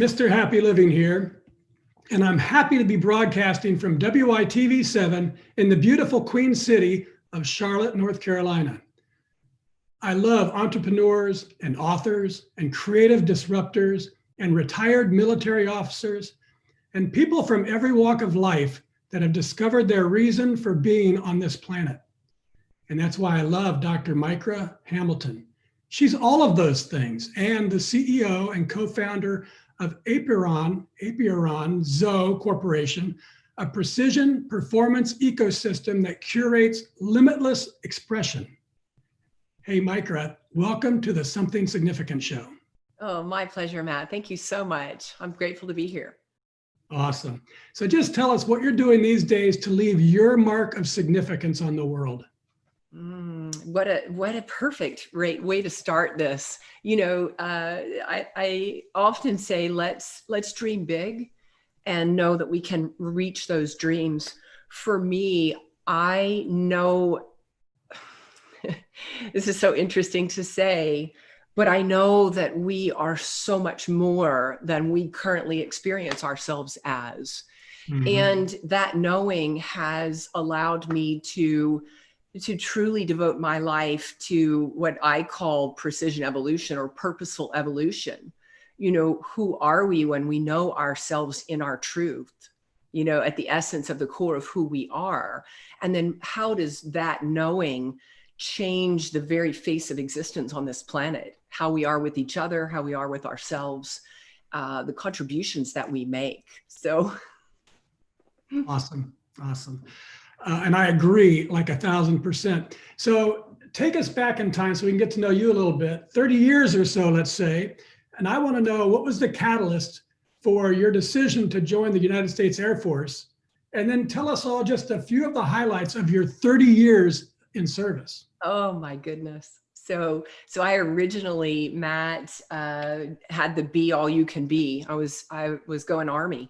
Mr. Happy Living here, and I'm happy to be broadcasting from WYTV7 in the beautiful Queen City of Charlotte, North Carolina. I love entrepreneurs and authors and creative disruptors and retired military officers and people from every walk of life that have discovered their reason for being on this planet. And that's why I love Dr. Mickra Hamilton. She's all of those things and the CEO and co-founder of Epigenetics Zoe Corporation, a precision performance ecosystem that curates limitless expression. Hey, Mickra, welcome to the Something Significant Show. Oh, my pleasure, Matt. Thank you so much. I'm grateful to be here. Awesome. So just tell us what you're doing these days to leave your mark of significance on the world. What a perfect way to start this. You know, I often say, let's dream big and know that we can reach those dreams. For me, I know this is so interesting to say, but I know that we are so much more than we currently experience ourselves as. Mm-hmm. And that knowing has allowed me to truly devote my life to what I call precision evolution or purposeful evolution. You know, who are we when we know ourselves in our truth, you know, at the essence of the core of who we are? And then how does that knowing change the very face of existence on this planet? How we are with each other, how we are with ourselves, the contributions that we make. So. Awesome. And I agree like 1,000%. So take us back in time so we can get to know you a little bit, 30 years or so, let's say. And I want to know, what was the catalyst for your decision to join the United States Air Force? And then tell us all just a few of the highlights of your 30 years in service. Oh my goodness. So I originally, Matt, had the be all you can be. I was going Army,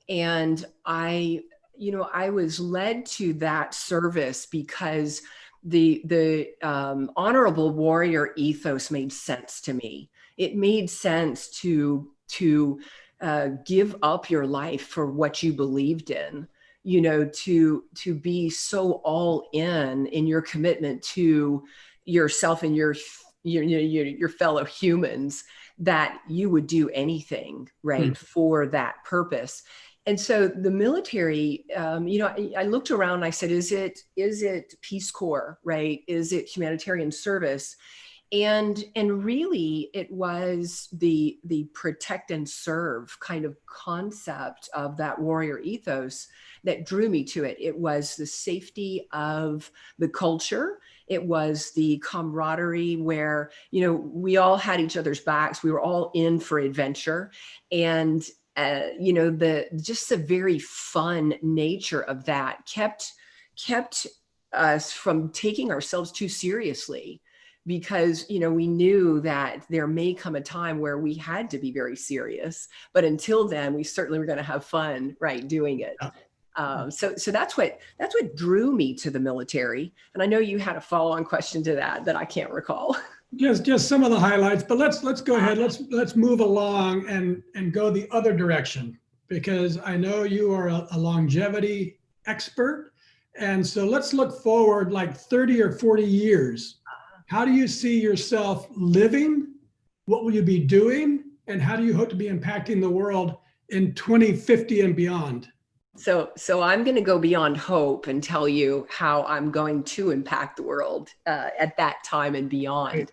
and I was led to that service because the honorable warrior ethos made sense to me. It made sense to give up your life for what you believed in, you know, to be so all in your commitment to yourself and your fellow humans that you would do anything, right, for that purpose. And so the military, I looked around and I said, is it Peace Corps, right? Is it humanitarian service? And really it was the protect and serve kind of concept of that warrior ethos that drew me to it. It was the safety of the culture. It was the camaraderie where, you know, we all had each other's backs. We were all in for adventure. And just the very fun nature of that kept us from taking ourselves too seriously, because, you know, we knew that there may come a time where we had to be very serious, but until then, we certainly were going to have fun, right, doing it. So that's what drew me to the military. And I know you had a follow-on question to that I can't recall. Just some of the highlights, but let's go ahead. Let's move along and go the other direction, because I know you are a longevity expert. And so let's look forward like 30 or 40 years. How do you see yourself living? What will you be doing? And how do you hope to be impacting the world in 2050 and beyond? So I'm going to go beyond hope and tell you how I'm going to impact the world at that time and beyond. Right.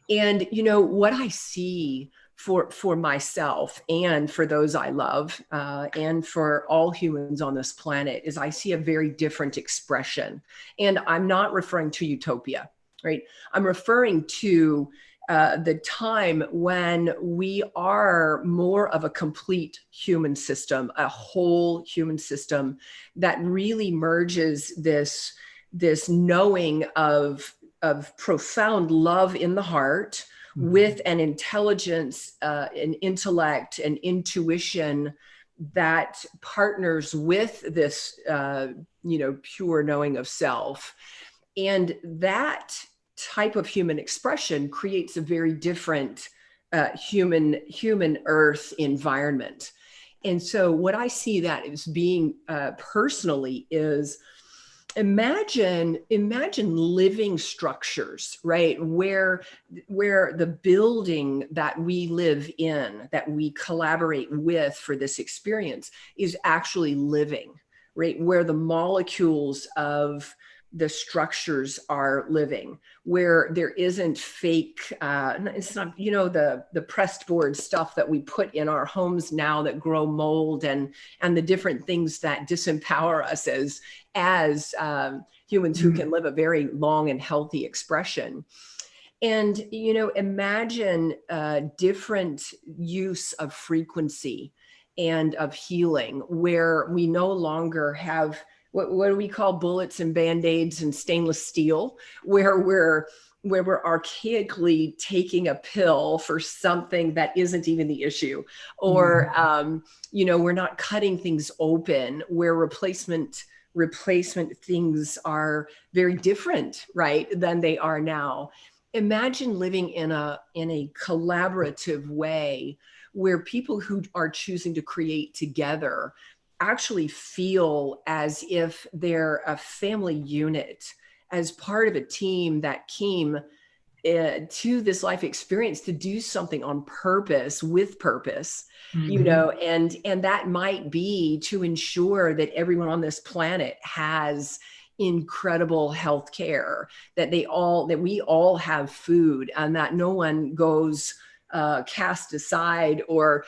And, you know, what I see for myself and for those I love and for all humans on this planet is I see a very different expression. And I'm not referring to utopia, right? I'm referring to the time when we are more of a complete human system, a whole human system that really merges this knowing of profound love in the heart with an intelligence, an intellect, an intuition that partners with this, pure knowing of self. And that type of human expression creates a very different human Earth environment. And so what I see that as being personally is imagine living structures, right? Where the building that we live in, that we collaborate with for this experience is actually living, right? Where the molecules of the structures are living, where there isn't fake, it's not, the pressed board stuff that we put in our homes now that grow mold and the different things that disempower us as humans who can live a very long and healthy expression. And, imagine different use of frequency and of healing, where we no longer have what do we call bullets and band-aids and stainless steel, where we're archaically taking a pill for something that isn't even the issue, or we're not cutting things open, where replacement things are very different, right, than they are now. Imagine living in a collaborative way where people who are choosing to create together actually feel as if they're a family unit, as part of a team that came to this life experience to do something on purpose, with purpose, and that might be to ensure that everyone on this planet has incredible health care, that we all have food, and that no one goes cast aside or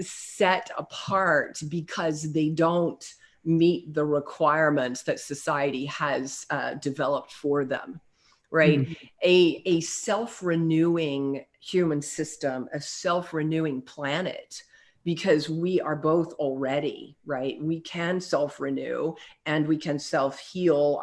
set apart because they don't meet the requirements that society has developed for them, right? A self-renewing human system, a self-renewing planet, because we are both already, right? We can self-renew and we can self-heal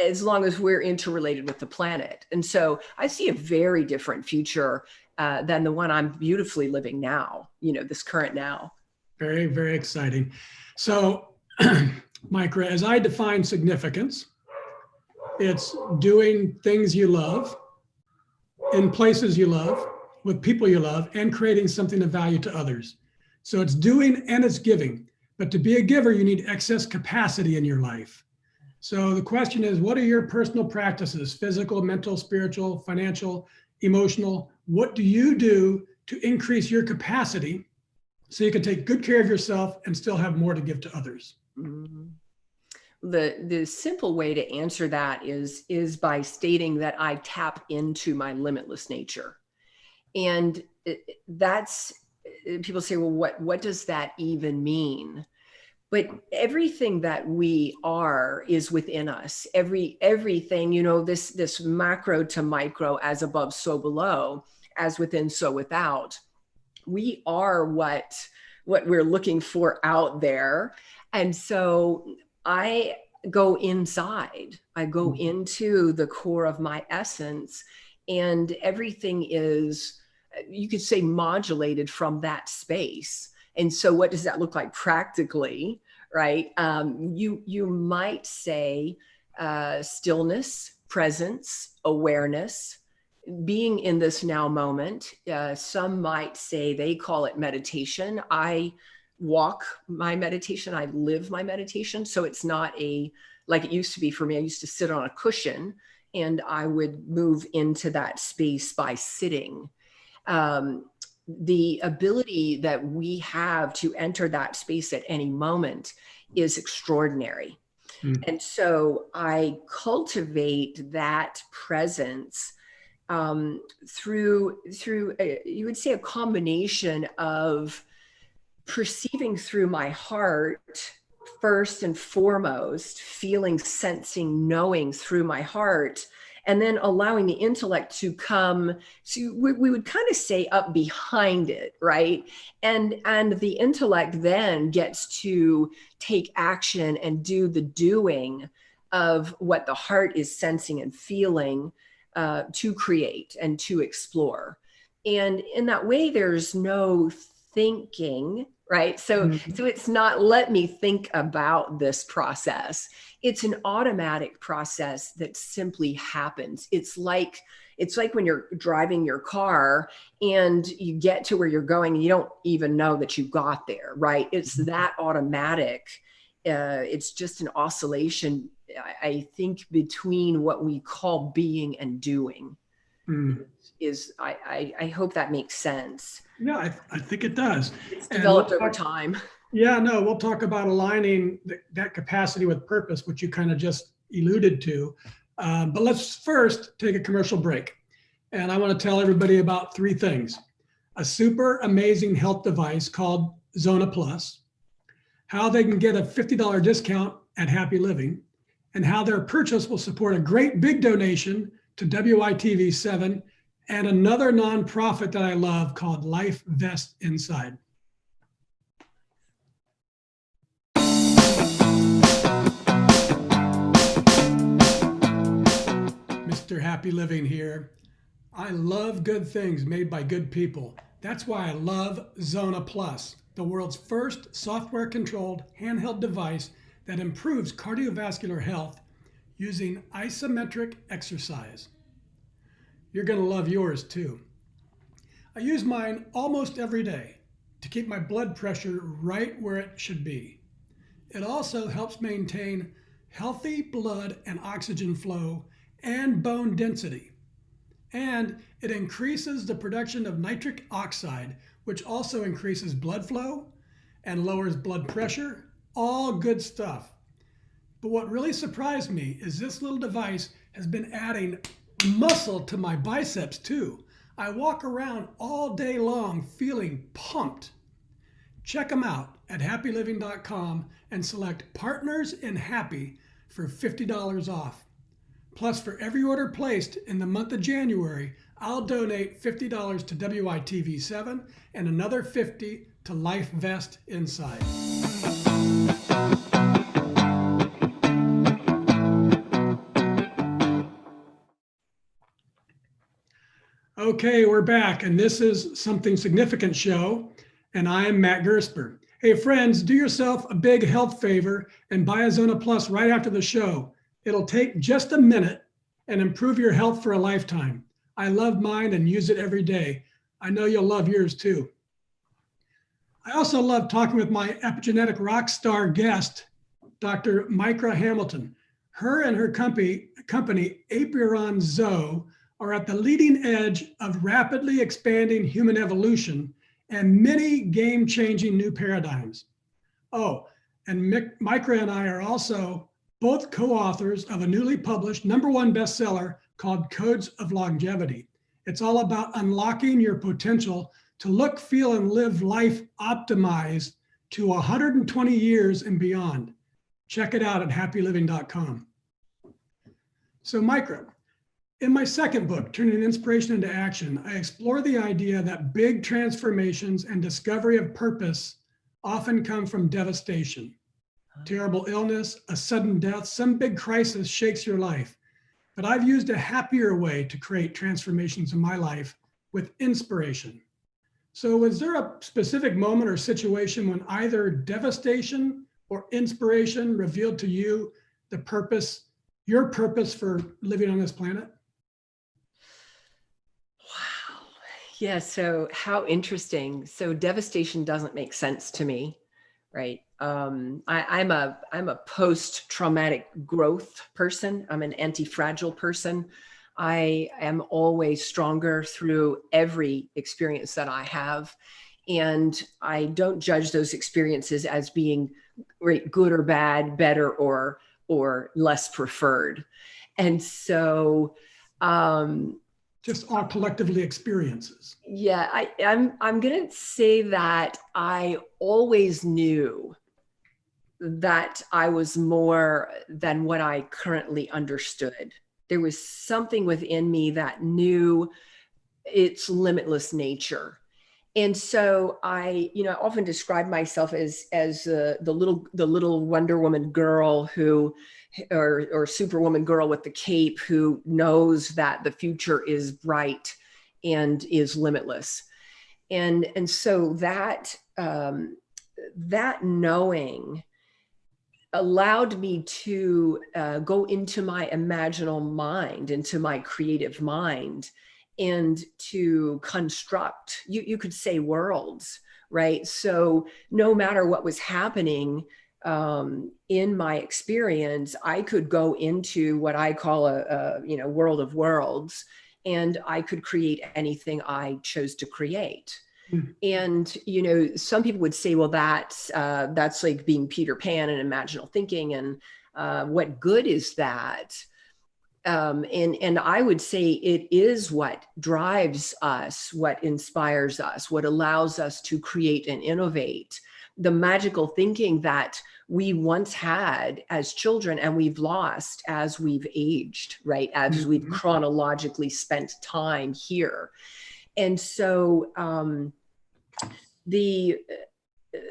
as long as we're interrelated with the planet. And so I see a very different future than the one I'm beautifully living now, this current now. Very, very exciting. So, Mickra, as I define significance, it's doing things you love, in places you love, with people you love, and creating something of value to others. So it's doing and it's giving. But to be a giver, you need excess capacity in your life. So the question is, what are your personal practices? Physical, mental, spiritual, financial, emotional? What do you do to increase your capacity so you can take good care of yourself and still have more to give to others? Mm-hmm. The simple way to answer that is by stating that I tap into my limitless nature. And that's, people say, well, what does that even mean? But everything that we are is within us. Everything, this macro to micro, as above, so below, as within, so without. We are what we're looking for out there. And so I go inside, I go into the core of my essence, and everything is, you could say, modulated from that space. And so what does that look like practically, right? You might say stillness, presence, awareness, being in this now moment. Some might say they call it meditation. I walk my meditation, I live my meditation. So it's not like it used to be for me. I used to sit on a cushion and I would move into that space by sitting. The ability that we have to enter that space at any moment is extraordinary. And so I cultivate that presence through you would say a combination of perceiving through my heart first and foremost, feeling, sensing, knowing through my heart, and then allowing the intellect to come to, we would kind of say, up behind it, right? And the intellect then gets to take action and do the doing of what the heart is sensing and feeling, to create and to explore. And in that way, there's no thinking, right? So, Mhm. so it's not, let me think about this process. It's an automatic process that simply happens. It's like when you're driving your car and you get to where you're going and you don't even know that you got there, right? It's that automatic. It's just an oscillation, I think, between what we call being and doing. Mm. I hope that makes sense. Yeah, I think it does. It's And we'll developed over talk, time. yeah, no, we'll talk about aligning that capacity with purpose, which you kind of just alluded to. But let's first take a commercial break. And I want to tell everybody about three things: a super amazing health device called Zona Plus, how they can get a $50 discount at Happy Living, and how their purchase will support a great big donation to WYTV7 and another nonprofit that I love called Life Vest Inside. Mr. Happy Living here. I love good things made by good people. That's why I love Zona Plus, the world's first software-controlled handheld device that improves cardiovascular health using isometric exercise. You're going to love yours too. I use mine almost every day to keep my blood pressure right where it should be. It also helps maintain healthy blood and oxygen flow and bone density. And it increases the production of nitric oxide, which also increases blood flow and lowers blood pressure. All good stuff. But what really surprised me is this little device has been adding muscle to my biceps too. I walk around all day long feeling pumped. Check them out at happyliving.com and select Partners in Happy for $50 off. Plus, for every order placed in the month of January, I'll donate $50 to WYTV7 and another $50 to Life Vest Inside. Okay, we're back, and this is Something Significant show, and I'm Matt Gersper. Hey friends, do yourself a big health favor and buy a Zona Plus right after the show. It'll take just a minute and improve your health for a lifetime. I love mine and use it every day. I know you'll love yours too. I also love talking with my epigenetic rock star guest, Dr. Mickra Hamilton. Her and her company Apiron Zoe, are at the leading edge of rapidly expanding human evolution and many game-changing new paradigms. Oh, and Mickra and I are also both co-authors of a newly published #1 bestseller called Codes of Longevity. It's all about unlocking your potential to look, feel, and live life optimized to 120 years and beyond. Check it out at happyliving.com. So Mickra, in my second book, Turning Inspiration into Action, I explore the idea that big transformations and discovery of purpose often come from devastation. Terrible illness, a sudden death, some big crisis shakes your life. But I've used a happier way to create transformations in my life with inspiration. So was there a specific moment or situation when either devastation or inspiration revealed to you the purpose, your purpose for living on this planet? Wow. Yeah. So how interesting. So devastation doesn't make sense to me, right? I'm a post-traumatic growth person. I'm an anti-fragile person. I am always stronger through every experience that I have. And I don't judge those experiences as being good or bad, better or less preferred. And so, Just all collectively experiences. yeah, I'm going to say that I always knew that I was more than what I currently understood. There was something within me that knew its limitless nature. And so I, often describe myself as the little Wonder Woman girl who, or Superwoman girl with the cape, who knows that the future is bright and is limitless. And so that that knowing allowed me to go into my imaginal mind, into my creative mind, and to construct, you could say, worlds, right? So no matter what was happening in my experience, I could go into what I call a world of worlds, and I could create anything I chose to create. And, some people would say, well, that's like being Peter Pan and imaginal thinking. And what good is that? And I would say it is what drives us, what inspires us, what allows us to create and innovate. The magical thinking that we once had as children and we've lost as we've aged, right? As we've chronologically spent time here. And so,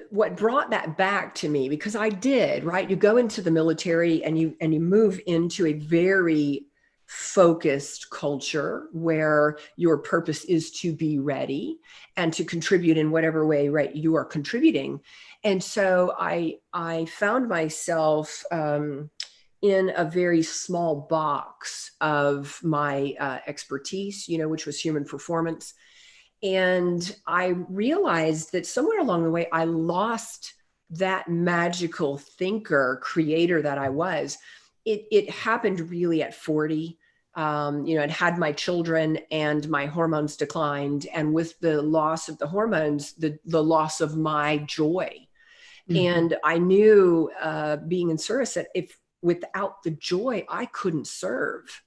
what brought that back to me, because I did, right? You go into the military and you move into a very focused culture where your purpose is to be ready and to contribute in whatever way, right, you are contributing. And so I found myself in a very small box of my expertise, which was human performance. And I realized that somewhere along the way, I lost that magical thinker, creator that I was. It happened really at 40. I'd had my children and my hormones declined. And with the loss of the hormones, the loss of my joy. And I knew being in service that if without the joy, I couldn't serve.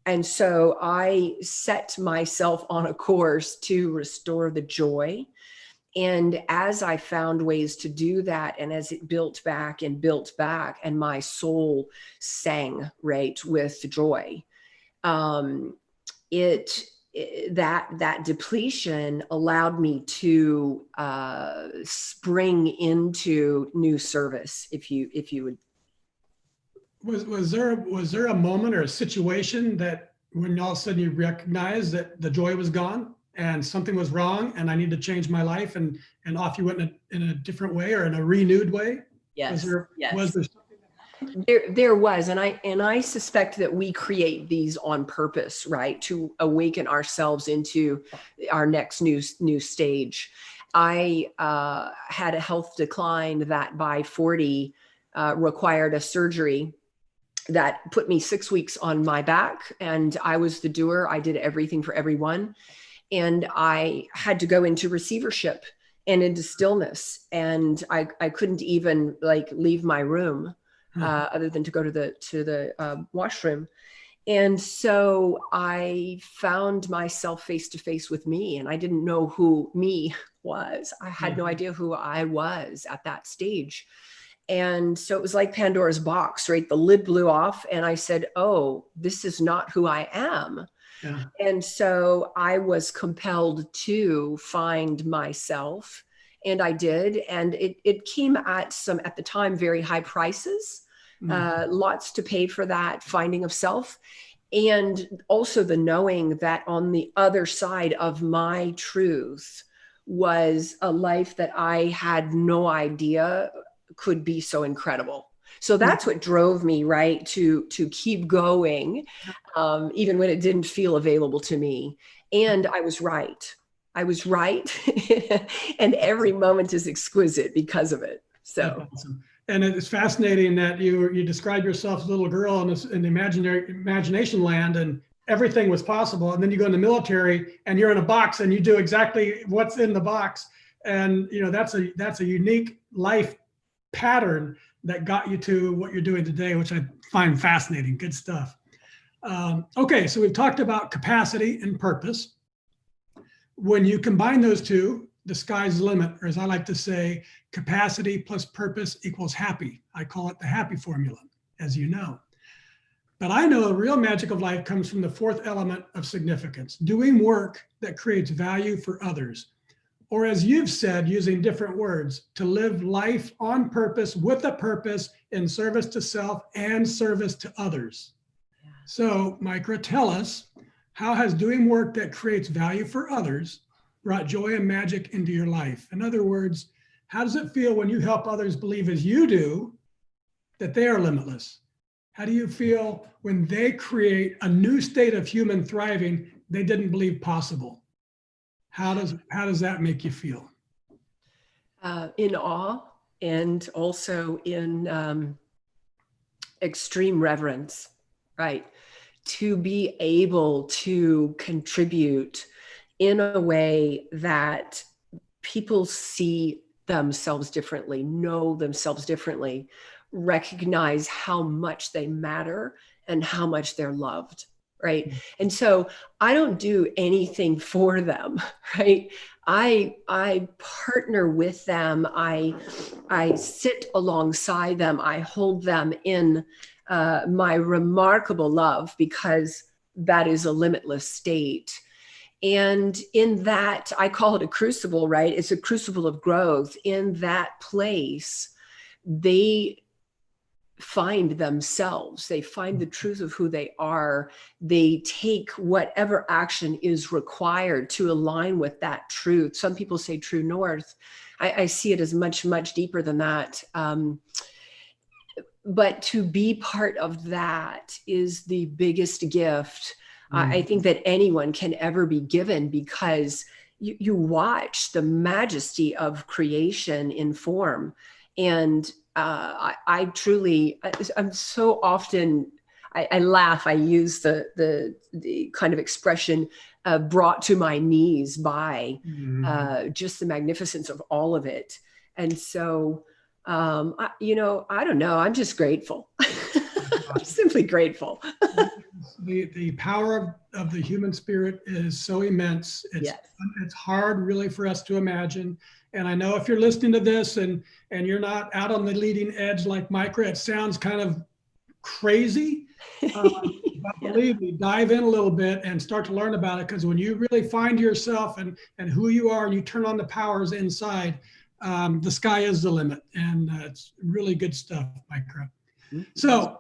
And so I set myself on a course to restore the joy. And as I found ways to do that, and as it built back, and my soul sang, right, with joy, that depletion allowed me to spring into new service, if you would. Was there a moment or a situation that when all of a sudden you recognized that the joy was gone and something was wrong and I need to change my life, and off you went in a different way or in a renewed way? Yes. Was there something? There was, and I suspect that we create these on purpose, right, to awaken ourselves into our next new stage. I had a health decline that by 40 required a surgery that put me 6 weeks on my back, and I was the doer. I did everything for everyone, and I had to go into receivership and into stillness, and I couldn't even leave my room other than to go to the washroom. And so I found myself face to face with me, and I didn't know who me was. I had no idea who I was at that stage. And so it was like Pandora's box, right? The lid blew off and I said, oh, this is not who I am. Yeah. And so I was compelled to find myself, and I did. And it came at the time, very high prices, lots to pay for that finding of self. And also the knowing that on the other side of my truth was a life that I had no idea could be so incredible. So that's what drove me, right, to keep going, even when it didn't feel available to me. And I was right. And every moment is exquisite because of it. So. That's awesome. And it's fascinating that you describe yourself as a little girl in the imagination land, and everything was possible. And then you go in the military and you're in a box and you do exactly what's in the box. And that's a unique life pattern that got you to what you're doing today, which I find fascinating. Good stuff. Okay, so we've talked about capacity and purpose. When you combine those two, the sky's the limit, or as I like to say, capacity plus purpose equals happy. I call it the happy formula, as you know. But I know the real magic of life comes from the fourth element of significance, doing work that creates value for others. Or as you've said, using different words, to live life on purpose, with a purpose, in service to self and service to others. Yeah. So, Mickra, tell us, how has doing work that creates value for others brought joy and magic into your life? In other words, How does it feel when you help others believe as you do that they are limitless? How do you feel when they create a new state of human thriving they didn't believe possible? How does that make you feel? In awe, and also in extreme reverence, right? To be able to contribute in a way that people see themselves differently, know themselves differently, recognize how much they matter and how much they're loved, right? And so I don't do anything for them, right? I partner with them. I sit alongside them. I hold them in my remarkable love, because that is a limitless state. And in that, I call it a crucible, right? It's a crucible of growth. In that place, they find themselves, they find the truth of who they are. They take whatever action is required to align with that truth. Some people say true north. I see it as much, much deeper than that. But to be part of that is the biggest gift I think that anyone can ever be given, because you watch the majesty of creation in form. And I truly, I'm so often, I laugh, I use the kind of expression brought to my knees by just the magnificence of all of it. And so, I don't know, I'm just grateful. I'm simply grateful. The power of the human spirit is so immense. It's hard really for us to imagine. And I know if you're listening to this and you're not out on the leading edge like Mickra, it sounds kind of crazy. But believe me, dive in a little bit and start to learn about it, because when you really find yourself and who you are, and you turn on the powers inside, the sky is the limit. And it's really good stuff, Mickra. So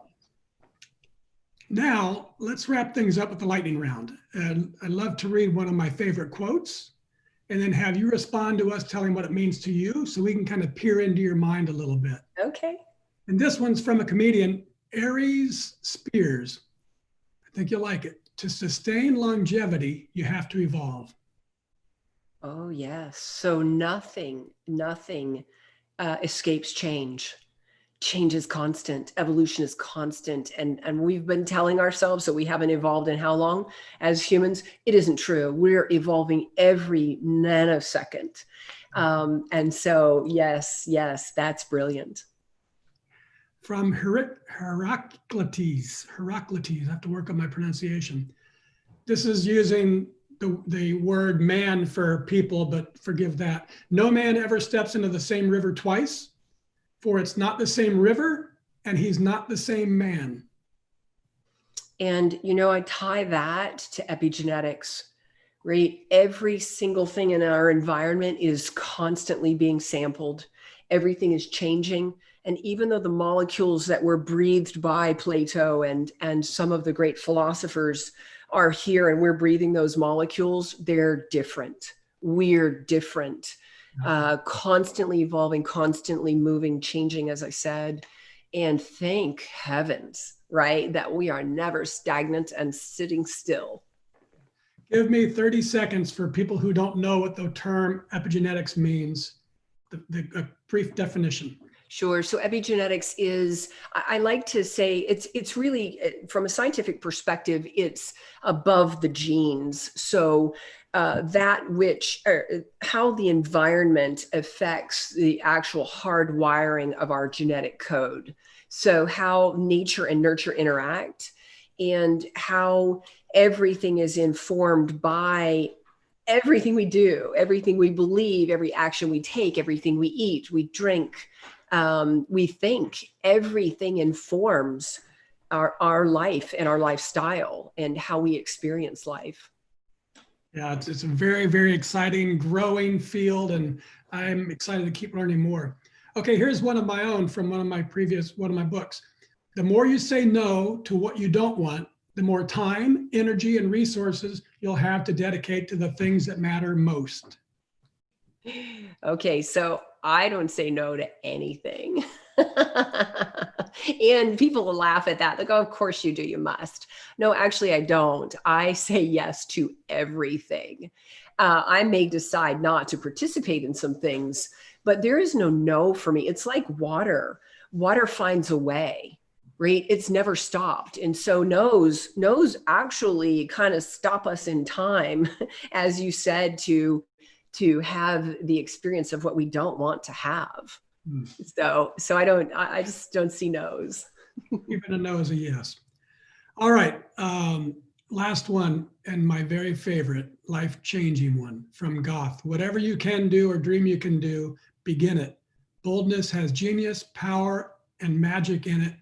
now let's wrap things up with the lightning round. And I'd love to read one of my favorite quotes and then have you respond to us telling what it means to you, so we can kind of peer into your mind a little bit. Okay. And this one's from a comedian, Aries Spears. I think you'll like it. To sustain longevity, you have to evolve. Oh, yes. So nothing escapes change. Change is constant. Evolution is constant. And we've been telling ourselves that we haven't evolved in how long as humans? It isn't true. We're evolving every nanosecond. And so, yes, that's brilliant. From Heraclitus, I have to work on my pronunciation. This is using the word man for people, but forgive that. No man ever steps into the same river twice, for it's not the same river and he's not the same man. And, I tie that to epigenetics, right? Every single thing in our environment is constantly being sampled. Everything is changing. And even though the molecules that were breathed by Plato and some of the great philosophers are here and we're breathing those molecules, they're different. We're different. Constantly evolving, constantly moving, changing, as I said. And thank heavens, right, that we are never stagnant and sitting still. Give me 30 seconds for people who don't know what the term epigenetics means, a brief definition. Sure. So epigenetics is, I like to say, it's really, from a scientific perspective, it's above the genes. So how the environment affects the actual hardwiring of our genetic code. So how nature and nurture interact, and how everything is informed by everything we do, everything we believe, every action we take, everything we eat, we drink, we think. Everything informs our life and our lifestyle and how we experience life. Yeah, it's a very, very exciting, growing field, and I'm excited to keep learning more. Okay, here's one of my own from one of my books. The more you say no to what you don't want, the more time, energy, and resources you'll have to dedicate to the things that matter most. Okay, so I don't say no to anything. And people will laugh at that. They go, of course you do, you must. No, actually, I don't. I say yes to everything. I may decide not to participate in some things, but there is no for me. It's like water. Water finds a way, right? It's never stopped. And so no's actually kind of stop us in time, as you said, to have the experience of what we don't want to have. So I just don't see no's. Even a no is a yes. All right. Last one, and my very favorite, life-changing one from Goth. Whatever you can do or dream you can do, begin it. Boldness has genius, power, and magic in it.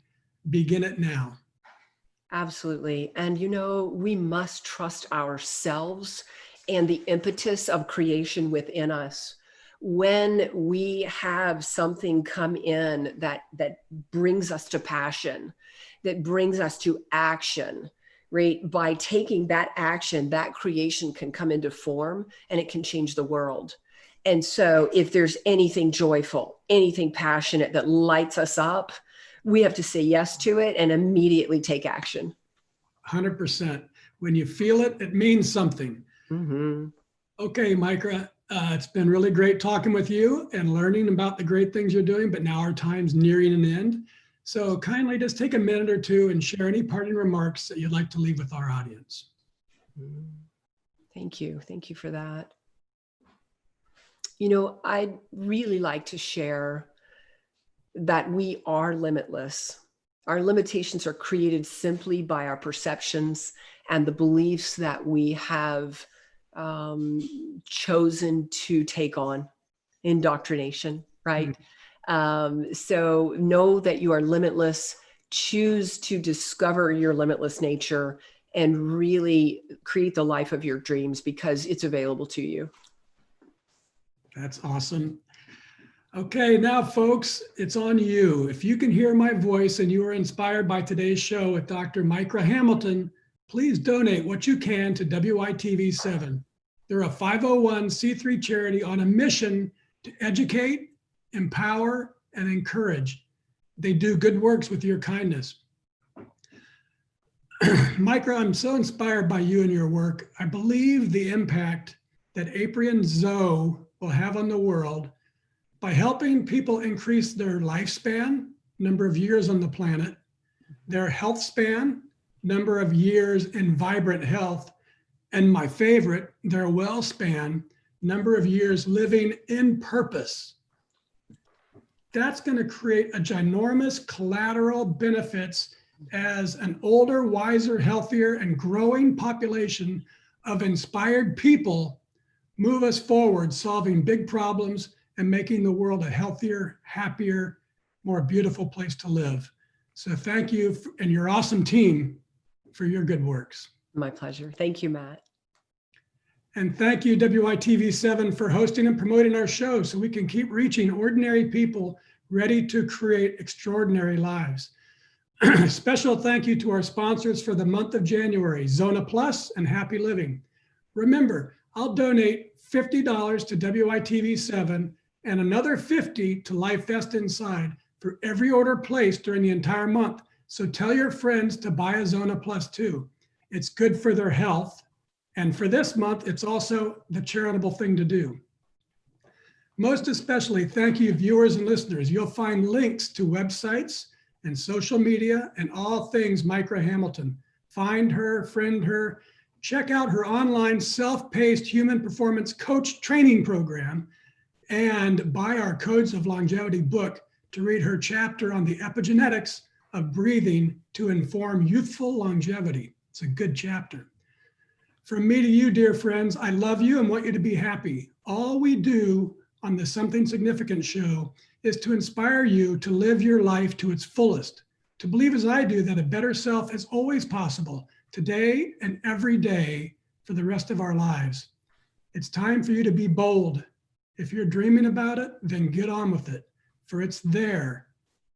Begin it now. Absolutely. And we must trust ourselves and the impetus of creation within us. When we have something come in that brings us to passion, that brings us to action, right? By taking that action, that creation can come into form and it can change the world. And so if there's anything joyful, anything passionate that lights us up, we have to say yes to it and immediately take action. 100%. When you feel it, it means something. Mm-hmm. Okay, Mickra, it's been really great talking with you and learning about the great things you're doing, but now our time's nearing an end. So kindly just take a minute or two and share any parting remarks that you'd like to leave with our audience. Thank you. Thank you for that. I'd really like to share that we are limitless. Our limitations are created simply by our perceptions and the beliefs that we have chosen to take on. Indoctrination, right? So know that you are limitless. Choose to discover your limitless nature and really create the life of your dreams because it's available to you. That's awesome. Okay, now folks, it's on you. If you can hear my voice and you are inspired by today's show with Dr. Mickra Hamilton, please donate what you can to WYTV7. They're a 501c3 charity on a mission to educate, empower, and encourage. They do good works with your kindness. Mickra, I'm so inspired by you and your work. I believe the impact that April Zoe will have on the world by helping people increase their lifespan, number of years on the planet, their health span, number of years in vibrant health, and my favorite, their well span, number of years living in purpose. That's going to create a ginormous collateral benefits as an older, wiser, healthier, and growing population of inspired people move us forward, solving big problems and making the world a healthier, happier, more beautiful place to live. So thank you and your awesome team for your good works. My pleasure. Thank you, Matt. And thank you, WYTV7, for hosting and promoting our show so we can keep reaching ordinary people ready to create extraordinary lives. Special thank you to our sponsors for the month of January, Zona Plus and Happy Living. Remember, I'll donate $50 to WYTV7 and another $50 to Life Vest Inside for every order placed during the entire month. So tell your friends to buy a Zona Plus too. It's good for their health. And for this month, it's also the charitable thing to do. Most especially, thank you, viewers and listeners. You'll find links to websites and social media and all things Mickra Hamilton. Find her, friend her, check out her online self-paced human performance coach training program, and buy our Codes of Longevity book to read her chapter on the epigenetics of breathing to inform youthful longevity. It's a good chapter. From me to you, dear friends, I love you and want you to be happy. All we do on the Something Significant show is to inspire you to live your life to its fullest, to believe as I do that a better self is always possible, today and every day for the rest of our lives. It's time for you to be bold. If you're dreaming about it, then get on with it, for it's there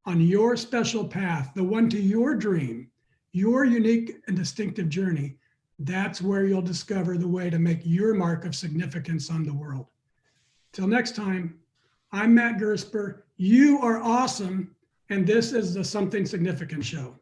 on your special path, the one to your dream, your unique and distinctive journey. That's where you'll discover the way to make your mark of significance on the world. Till next time, I'm Matt Gersper. You are awesome. And this is the Something Significant Show.